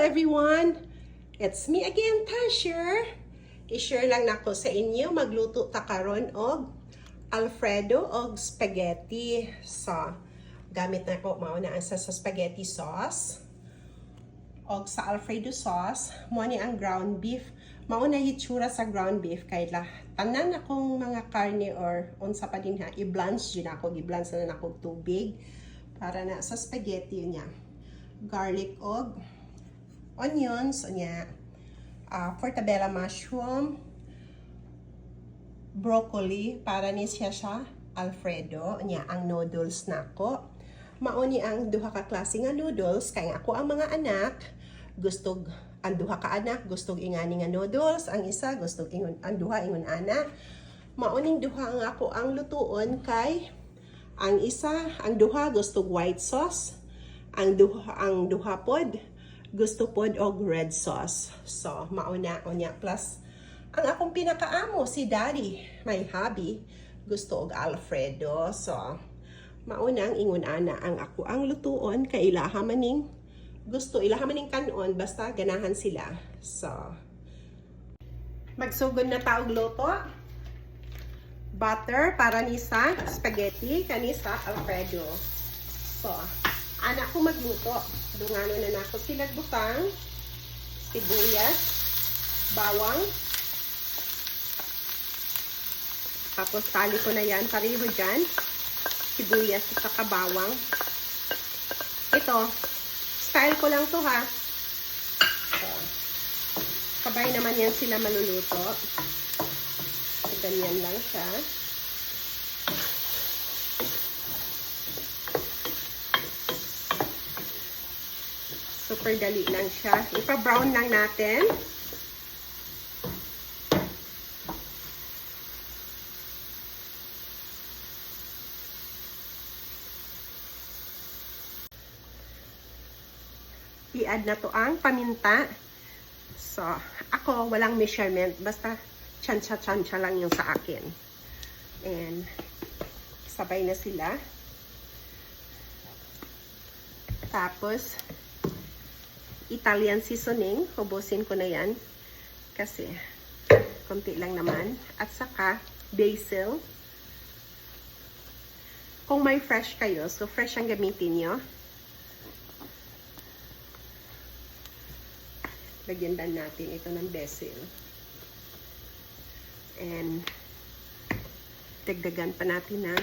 everyone! It's me again, Tasher. I-share lang nako sa inyo magluto ta karon og Alfredo og spaghetti. So, gamit na ko mao na ang sa spaghetti sauce. Og sa Alfredo sauce, mo ni ang ground beef. Mao na hitsura sa ground beef kay la tanan akong mga karne or unsa pa din ha, i-blanch yun ako, i-blanch na ako tubig para na sa spaghetti niya. Garlic og onions niya, portobello mushroom, broccoli para ni siya Alfredo niya. Ang noodles nako mauni ang duha ka klase nga noodles kay ako ang mga anak gustog ang duha ka anak gustog ingani nga noodles, ang isa gustog ingon ang duha ingon ana. Mauning duha nga ako ang lutuon kay ang isa ang duha gustog white sauce, ang duha pod gusto pod og red sauce. So mauna unya plus ang akong pinakaamo si Daddy, my hubby, gusto og Alfredo. So maunang ingon ana ang ako ang lutuon kay ilaha maning gusto ilaha maning kanon basta ganahan sila. So magsugod na taog luto. Butter para ni sa spaghetti kani sa Alfredo. So anak ko magluto. Dungano na nako sila butang, sibuyas, bawang. Tapos tali ko na yan, pareho dyan. Sibuyas at saka bawang. Ito, style ko lang to ha. So, sabay naman yan sila maluluto. So, ganyan lang siya. Super dali lang siya. Ipa-brown lang natin. I-add na to ang paminta. So, ako walang measurement. Basta tsansya lang yung sa akin. And, sabay na sila. Tapos, Italian seasoning, hubusin ko na yan kasi konti lang naman, at saka basil. Kung may fresh kayo, so fresh ang gamitin nyo. Lagyan din natin ito ng basil and dagdagan pa natin ng